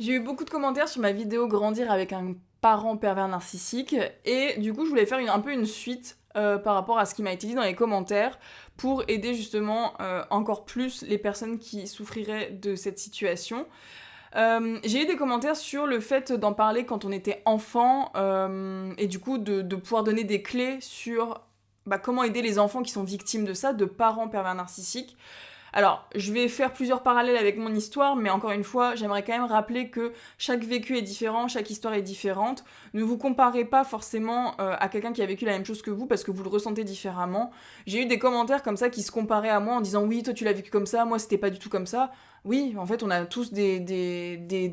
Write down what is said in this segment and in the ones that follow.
J'ai eu beaucoup de commentaires sur ma vidéo Grandir avec un parent pervers narcissique et du coup je voulais faire un peu une suite par rapport à ce qui m'a été dit dans les commentaires pour aider justement encore plus les personnes qui souffriraient de cette situation. J'ai eu des commentaires sur le fait d'en parler quand on était enfant et du coup de pouvoir donner des clés sur comment aider les enfants qui sont victimes de ça, de parents pervers narcissiques. Alors, je vais faire plusieurs parallèles avec mon histoire, mais encore une fois, j'aimerais quand même rappeler que chaque vécu est différent, chaque histoire est différente. Ne vous comparez pas forcément à quelqu'un qui a vécu la même chose que vous parce que vous le ressentez différemment. J'ai eu des commentaires comme ça qui se comparaient à moi en disant oui, toi tu l'as vécu comme ça, moi c'était pas du tout comme ça. Oui, en fait, on a tous des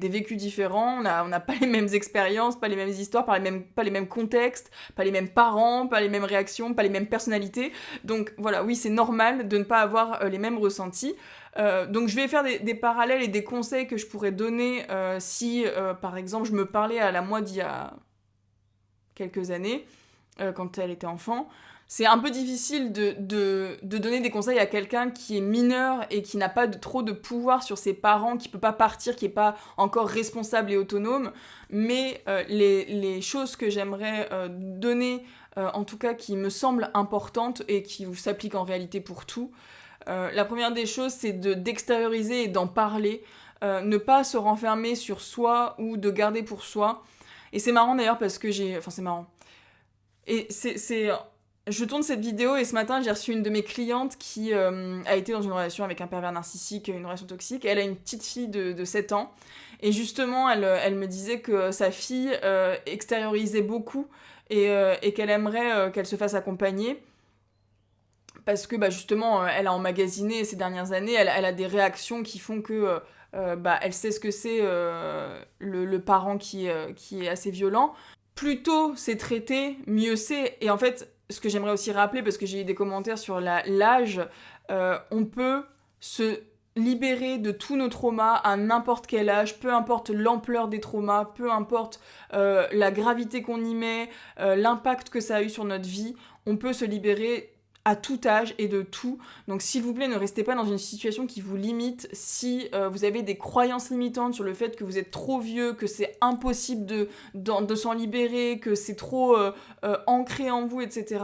vécus différents, on n'a pas les mêmes expériences, pas les mêmes histoires, pas les mêmes contextes, pas les mêmes parents, pas les mêmes réactions, pas les mêmes personnalités. Donc voilà, oui, c'est normal de ne pas avoir les mêmes ressentis. Donc je vais faire des parallèles et des conseils que je pourrais donner si, par exemple, je me parlais à la moi d'il y a quelques années, quand elle était enfant. C'est un peu difficile de donner des conseils à quelqu'un qui est mineur et qui n'a pas trop de pouvoir sur ses parents, qui peut pas partir, qui est pas encore responsable et autonome. Mais les choses que j'aimerais donner, en tout cas qui me semblent importantes et qui s'appliquent en réalité pour tout, la première des choses, c'est d'extérioriser et d'en parler. Ne pas se renfermer sur soi ou de garder pour soi. Et c'est marrant d'ailleurs parce que j'ai... Enfin, c'est marrant. Et je tourne cette vidéo et ce matin, j'ai reçu une de mes clientes qui a été dans une relation avec un pervers narcissique, une relation toxique. Elle a une petite fille de 7 ans. Et justement, elle me disait que sa fille extériorisait beaucoup et qu'elle aimerait qu'elle se fasse accompagner. Parce que justement, elle a emmagasiné ces dernières années, elle a des réactions qui font que elle sait ce que c'est le parent qui est assez violent. Plus tôt c'est traité, mieux c'est. Et en fait, ce que j'aimerais aussi rappeler, parce que j'ai eu des commentaires sur l'âge, on peut se libérer de tous nos traumas à n'importe quel âge, peu importe l'ampleur des traumas, peu importe la gravité qu'on y met, l'impact que ça a eu sur notre vie, on peut se libérer à tout âge et de tout. Donc s'il vous plaît, ne restez pas dans une situation qui vous limite. Si vous avez des croyances limitantes sur le fait que vous êtes trop vieux, que c'est impossible de s'en libérer, que c'est trop ancré en vous, etc.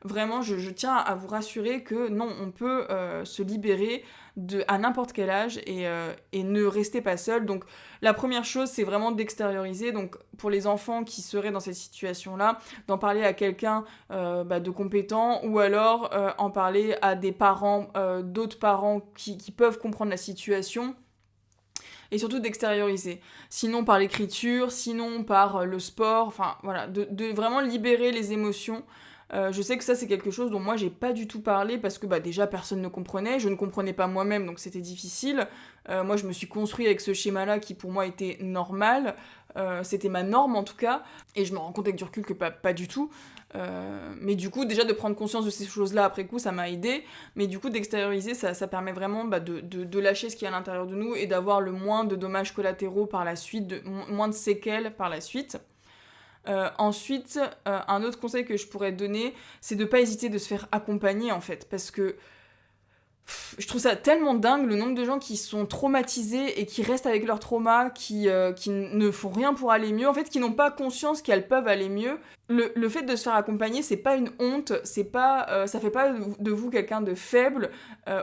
Vraiment, je tiens à vous rassurer que non, on peut se libérer à n'importe quel âge et ne restez pas seul. Donc la première chose, c'est vraiment d'extérioriser. Donc pour les enfants qui seraient dans cette situation-là, d'en parler à quelqu'un de compétent ou alors en parler à des parents, d'autres parents qui peuvent comprendre la situation et surtout d'extérioriser. Sinon par l'écriture, sinon par le sport, enfin voilà, de vraiment libérer les émotions. Je sais que ça c'est quelque chose dont moi j'ai pas du tout parlé parce que déjà personne ne comprenait, je ne comprenais pas moi-même donc c'était difficile. Moi je me suis construit avec ce schéma-là qui pour moi était normal, c'était ma norme en tout cas, et je me rends compte avec du recul que pas du tout. Mais du coup déjà de prendre conscience de ces choses-là après coup ça m'a aidé, mais du coup d'extérioriser ça permet vraiment de lâcher ce qui est à l'intérieur de nous et d'avoir le moins de dommages collatéraux par la suite, moins de séquelles par la suite. Ensuite, un autre conseil que je pourrais donner, c'est de pas hésiter de se faire accompagner en fait, parce que je trouve ça tellement dingue le nombre de gens qui sont traumatisés et qui restent avec leur trauma, qui ne font rien pour aller mieux, en fait, qui n'ont pas conscience qu'elles peuvent aller mieux. Le fait de se faire accompagner, c'est pas une honte, c'est pas, ça fait pas de vous quelqu'un de faible,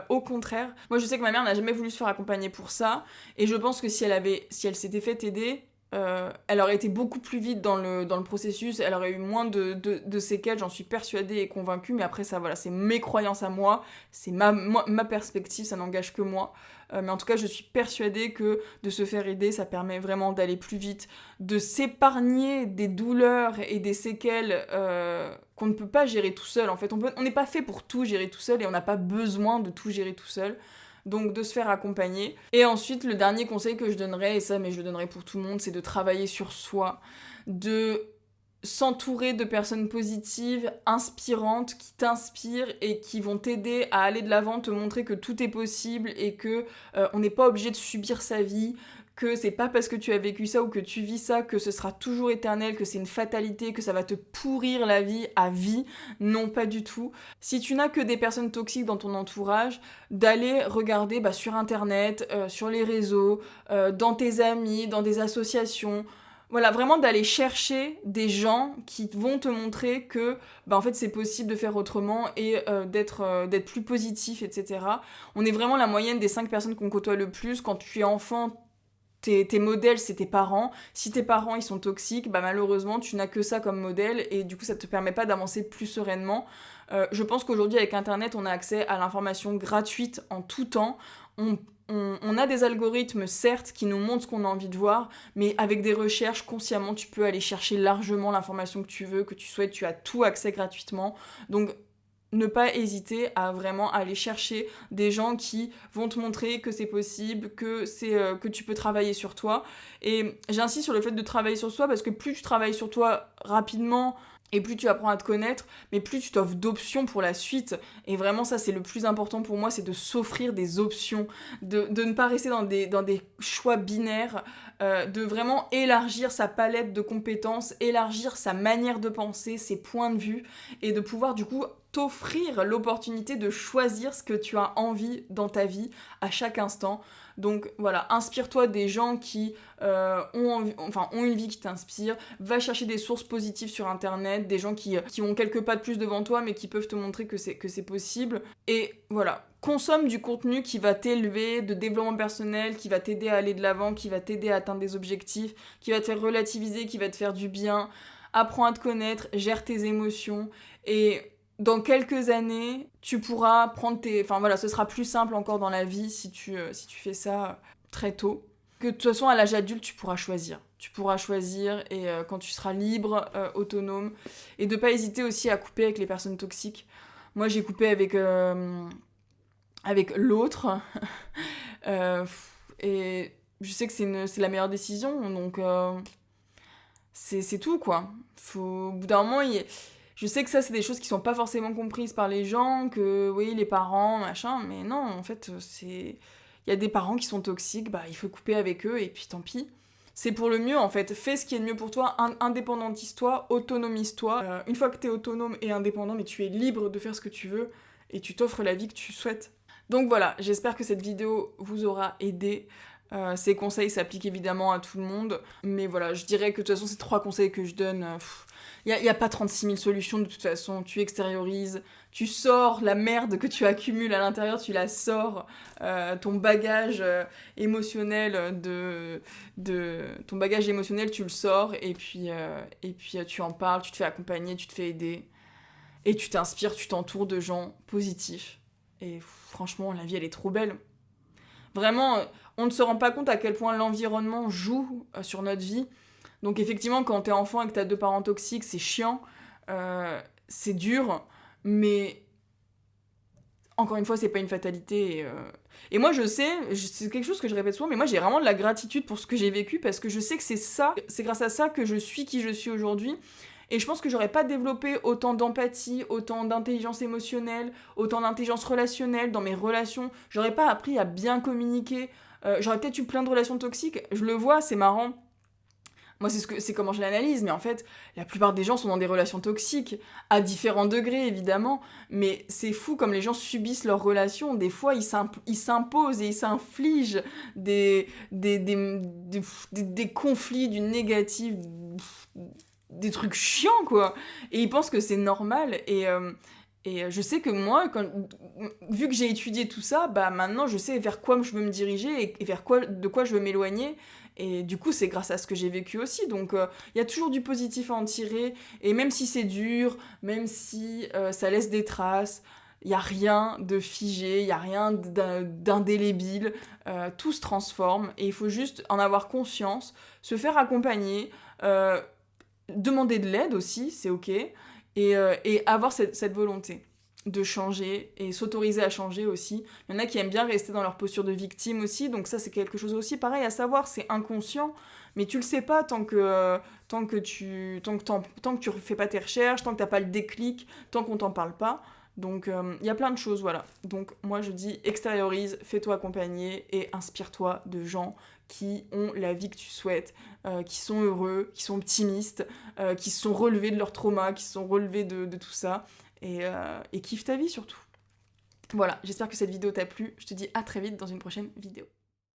au contraire. Moi, je sais que ma mère n'a jamais voulu se faire accompagner pour ça, et je pense que si elle s'était fait aider, elle aurait été beaucoup plus vite dans le processus, elle aurait eu moins de séquelles, j'en suis persuadée et convaincue, mais après ça voilà, c'est mes croyances à moi, c'est ma perspective, ça n'engage que moi. Mais en tout cas je suis persuadée que de se faire aider, ça permet vraiment d'aller plus vite, de s'épargner des douleurs et des séquelles qu'on ne peut pas gérer tout seul. En fait, on n'est pas fait pour tout gérer tout seul et on n'a pas besoin de tout gérer tout seul. Donc de se faire accompagner. Et ensuite, le dernier conseil que je donnerais, et ça mais je le donnerais pour tout le monde, c'est de travailler sur soi, de s'entourer de personnes positives, inspirantes, qui t'inspirent et qui vont t'aider à aller de l'avant, te montrer que tout est possible et que on n'est pas obligé de subir sa vie, que c'est pas parce que tu as vécu ça ou que tu vis ça que ce sera toujours éternel, que c'est une fatalité, que ça va te pourrir la vie à vie. Non, pas du tout. Si tu n'as que des personnes toxiques dans ton entourage, d'aller regarder sur internet, sur les réseaux, dans tes amis, dans des associations. Voilà, vraiment d'aller chercher des gens qui vont te montrer que en fait c'est possible de faire autrement et d'être plus positif, etc. On est vraiment la moyenne des 5 personnes qu'on côtoie le plus. Quand tu es enfant, tes modèles, c'est tes parents. Si tes parents, ils sont toxiques, malheureusement, tu n'as que ça comme modèle et du coup, ça te permet pas d'avancer plus sereinement. Je pense qu'aujourd'hui, avec Internet, on a accès à l'information gratuite en tout temps. On a des algorithmes, certes, qui nous montrent ce qu'on a envie de voir, mais avec des recherches, consciemment, tu peux aller chercher largement l'information que tu veux, que tu souhaites. Tu as tout accès gratuitement. Donc, ne pas hésiter à vraiment aller chercher des gens qui vont te montrer que c'est possible, que tu peux travailler sur toi. Et j'insiste sur le fait de travailler sur soi parce que plus tu travailles sur toi rapidement et plus tu apprends à te connaître, mais plus tu t'offres d'options pour la suite. Et vraiment, ça, c'est le plus important pour moi, c'est de s'offrir des options, de ne pas rester dans des choix binaires, de vraiment élargir sa palette de compétences, élargir sa manière de penser, ses points de vue, et de pouvoir du coup t'offrir l'opportunité de choisir ce que tu as envie dans ta vie à chaque instant. Donc voilà, inspire-toi des gens qui ont une vie qui t'inspire, va chercher des sources positives sur internet, des gens qui ont quelques pas de plus devant toi mais qui peuvent te montrer que c'est possible. Et voilà, consomme du contenu qui va t'élever, de développement personnel, qui va t'aider à aller de l'avant, qui va t'aider à atteindre des objectifs, qui va te faire relativiser, qui va te faire du bien. Apprends à te connaître, gère tes émotions et dans quelques années, tu pourras prendre ce sera plus simple encore dans la vie si tu fais ça très tôt. Que de toute façon, à l'âge adulte, tu pourras choisir. Tu pourras choisir et quand tu seras libre, autonome. Et de pas hésiter aussi à couper avec les personnes toxiques. Moi, j'ai coupé avec l'autre. Et je sais que c'est la meilleure décision. Donc, c'est tout, quoi. Au bout d'un moment, je sais que ça, c'est des choses qui sont pas forcément comprises par les gens, que oui, les parents, machin, mais non, en fait, il y a des parents qui sont toxiques, il faut couper avec eux, et puis tant pis. C'est pour le mieux, en fait. Fais ce qui est le mieux pour toi, indépendantise-toi, autonomise-toi. Une fois que t'es autonome et indépendant, mais tu es libre de faire ce que tu veux, et tu t'offres la vie que tu souhaites. Donc voilà, j'espère que cette vidéo vous aura aidé. Ces conseils s'appliquent évidemment à tout le monde, mais voilà, je dirais que de toute façon, ces 3 conseils que je donne... Il n'y a pas 36 000 solutions de toute façon, tu extériorises, tu sors la merde que tu accumules à l'intérieur, tu la sors, ton bagage émotionnel ton bagage émotionnel tu le sors et puis tu en parles, tu te fais accompagner, tu te fais aider et tu t'inspires, tu t'entoures de gens positifs et franchement la vie elle est trop belle. Vraiment, on ne se rend pas compte à quel point l'environnement joue sur notre vie. Donc effectivement, quand t'es enfant et que t'as 2 parents toxiques, c'est chiant, c'est dur, mais encore une fois, c'est pas une fatalité. Et moi, je sais, c'est quelque chose que je répète souvent, mais moi, j'ai vraiment de la gratitude pour ce que j'ai vécu, parce que je sais que c'est grâce à ça que je suis qui je suis aujourd'hui. Et je pense que j'aurais pas développé autant d'empathie, autant d'intelligence émotionnelle, autant d'intelligence relationnelle dans mes relations. J'aurais pas appris à bien communiquer. J'aurais peut-être eu plein de relations toxiques. Je le vois, c'est marrant. Moi, c'est comment je l'analyse, mais en fait, la plupart des gens sont dans des relations toxiques, à différents degrés, évidemment, mais c'est fou comme les gens subissent leurs relations. Des fois, ils s'imposent et ils s'infligent des conflits, du négatif, des trucs chiants, quoi. Et ils pensent que c'est normal, et je sais que moi, vu que j'ai étudié tout ça, maintenant, je sais vers quoi je veux me diriger et de quoi je veux m'éloigner. Et du coup, c'est grâce à ce que j'ai vécu aussi. Donc, il y a toujours du positif à en tirer. Et même si c'est dur, même si ça laisse des traces, il n'y a rien de figé, il n'y a rien d'indélébile. Tout se transforme. Et il faut juste en avoir conscience, se faire accompagner, demander de l'aide aussi, c'est ok. Et avoir cette volonté de changer et s'autoriser à changer aussi. Il y en a qui aiment bien rester dans leur posture de victime aussi, donc ça c'est quelque chose aussi pareil à savoir, c'est inconscient, mais tu le sais pas tant que tu fais pas tes recherches, tant que t'as pas le déclic, tant qu'on t'en parle pas. Donc il y a plein de choses, voilà. Donc moi je dis extériorise, fais-toi accompagner et inspire-toi de gens qui ont la vie que tu souhaites, qui sont heureux, qui sont optimistes, qui se sont relevés de leur trauma, qui se sont relevés de tout ça, et kiffe ta vie surtout. Voilà, j'espère que cette vidéo t'a plu, je te dis à très vite dans une prochaine vidéo.